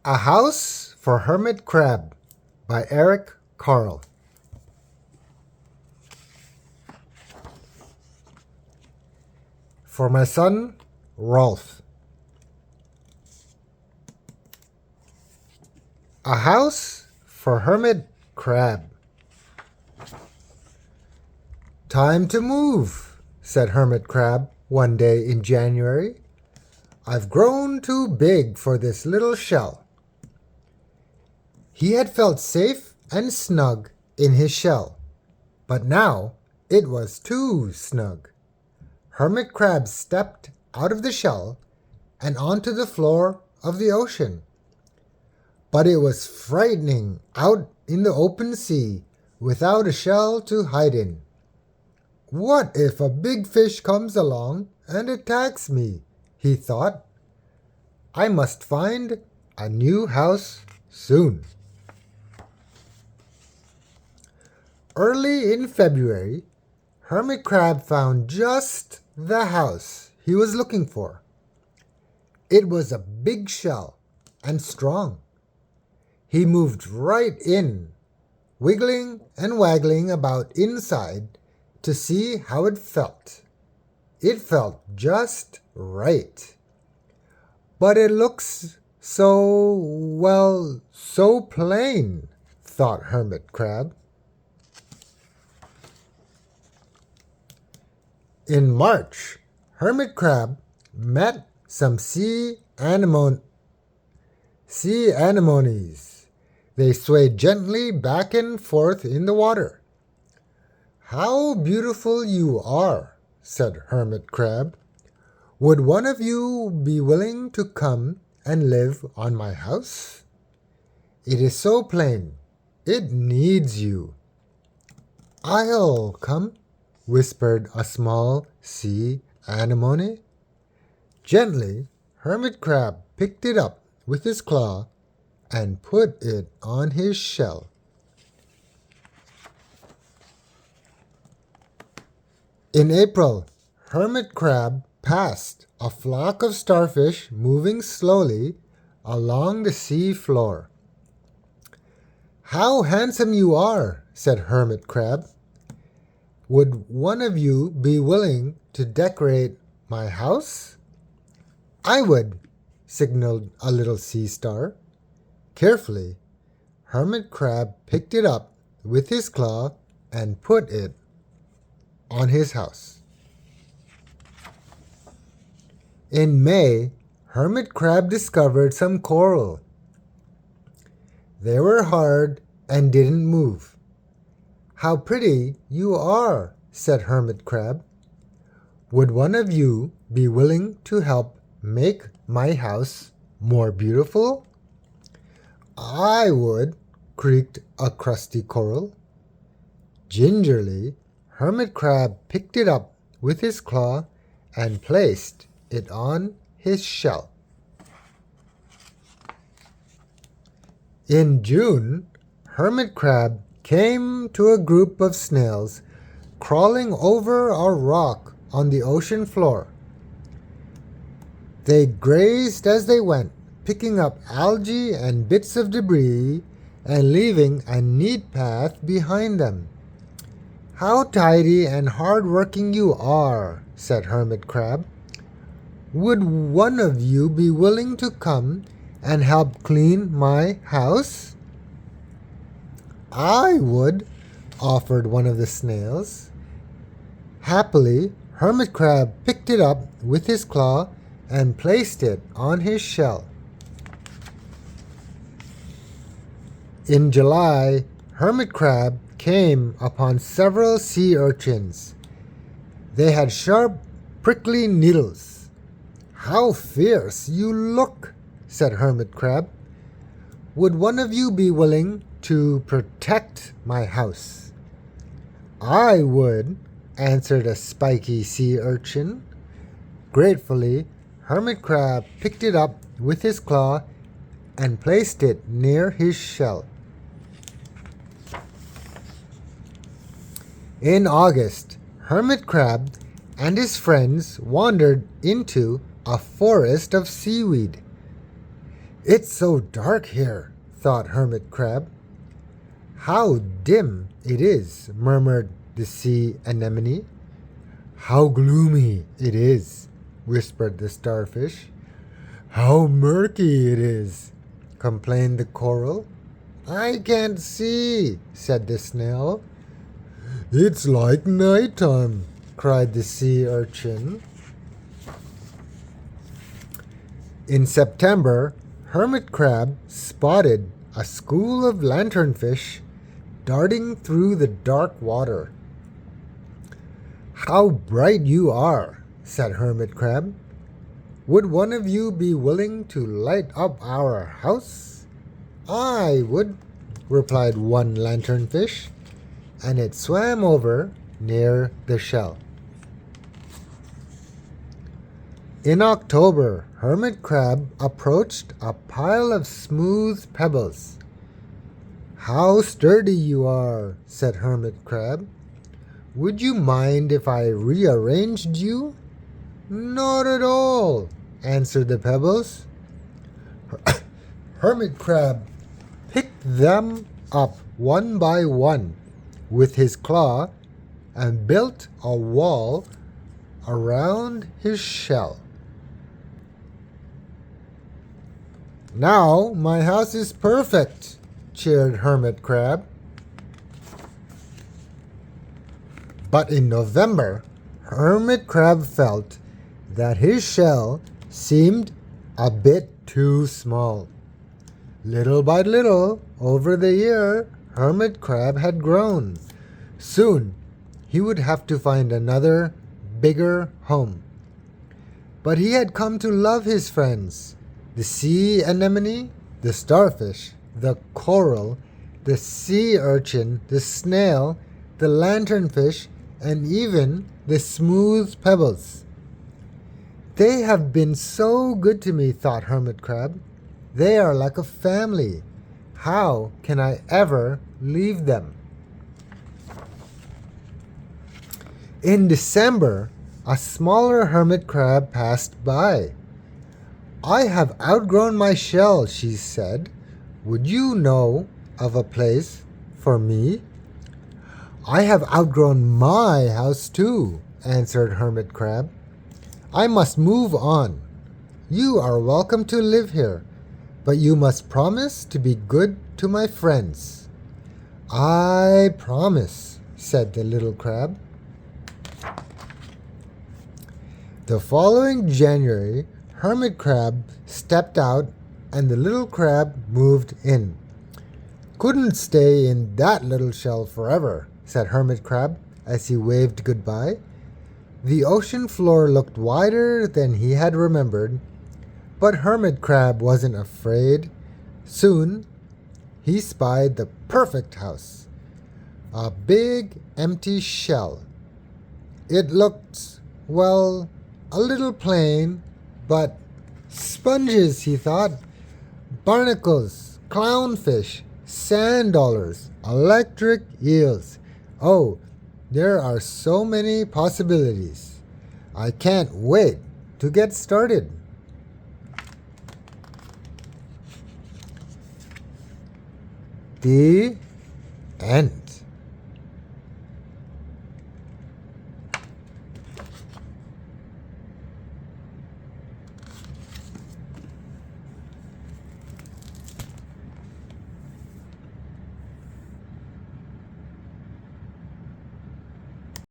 A House for Hermit Crab by Eric Carle. For my son, Rolf. A House for Hermit Crab. Time to move, said Hermit Crab one day in January. I've grown too big for this little shell. He had felt safe and snug in his shell, but now it was too snug. Hermit Crab stepped out of the shell and onto the floor of the ocean. But it was frightening out in the open sea without a shell to hide in. What if a big fish comes along and attacks me? He thought. I must find a new house soon. Early in February, Hermit Crab found just the house he was looking for. It was a big shell and strong. He moved right in, wiggling and waggling about inside to see how it felt. It felt just right. But it looks so plain, thought Hermit Crab. In March, Hermit Crab met some sea anemones. They swayed gently back and forth in the water. How beautiful you are, said Hermit Crab. Would one of you be willing to come and live on my house? It is so plain. It needs you. I'll come, whispered a small sea anemone. Gently, Hermit Crab picked it up with his claw and put it on his shell. In April, Hermit Crab passed a flock of starfish moving slowly along the sea floor. How handsome you are, said Hermit Crab. Would one of you be willing to decorate my house? I would, signaled a little sea star. Carefully, Hermit Crab picked it up with his claw and put it on his house. In May, Hermit Crab discovered some coral. They were hard and didn't move. How pretty you are, said Hermit Crab. Would one of you be willing to help make my house more beautiful? I would, creaked a crusty coral. Gingerly, Hermit Crab picked it up with his claw and placed it on his shell. In June, Hermit Crab came to a group of snails crawling over a rock on the ocean floor. They grazed as they went, picking up algae and bits of debris and leaving a neat path behind them. How tidy and hard-working you are, said Hermit Crab. Would one of you be willing to come and help clean my house? I would, offered one of the snails. Happily, Hermit Crab picked it up with his claw and placed it on his shell. In July, Hermit Crab came upon several sea urchins. They had sharp, prickly needles. How fierce you look, said Hermit Crab. Would one of you be willing to protect my house? I would, answered a spiky sea urchin. Gratefully, Hermit Crab picked it up with his claw and placed it near his shell. In August, Hermit Crab and his friends wandered into a forest of seaweed. It's so dark here, thought Hermit Crab. How dim it is, murmured the sea anemone. How gloomy it is, whispered the starfish. How murky it is, complained the coral. I can't see, said the snail. It's like nighttime, cried the sea urchin. In September, Hermit Crab spotted a school of lanternfish darting through the dark water. How bright you are, said Hermit Crab. Would one of you be willing to light up our house? I would, replied one lanternfish, and it swam over near the shell. In October, Hermit Crab approached a pile of smooth pebbles. How sturdy you are, said Hermit Crab. Would you mind if I rearranged you? Not at all, answered the pebbles. Hermit Crab picked them up one by one with his claw and built a wall around his shell. Now my house is perfect, cheered Hermit Crab. But in November, Hermit Crab felt that his shell seemed a bit too small. Little by little, over the year, Hermit Crab had grown. Soon, he would have to find another, bigger home. But he had come to love his friends. The sea anemone, the starfish, the coral, the sea urchin, the snail, the lanternfish, and even the smooth pebbles. They have been so good to me, thought Hermit Crab. They are like a family. How can I ever leave them? In December, a smaller hermit crab passed by. I have outgrown my shell, she said. Would you know of a place for me? I have outgrown my house too, answered Hermit Crab. I must move on. You are welcome to live here, but you must promise to be good to my friends. I promise, said the little crab. The following January, Hermit Crab stepped out and the little crab moved in. Couldn't stay in that little shell forever, said Hermit Crab as he waved goodbye. The ocean floor looked wider than he had remembered, but Hermit Crab wasn't afraid. Soon, he spied the perfect house, a big empty shell. It looked, well, a little plain, but sponges, he thought, barnacles, clownfish, sand dollars, electric eels. Oh, there are so many possibilities. I can't wait to get started. The end.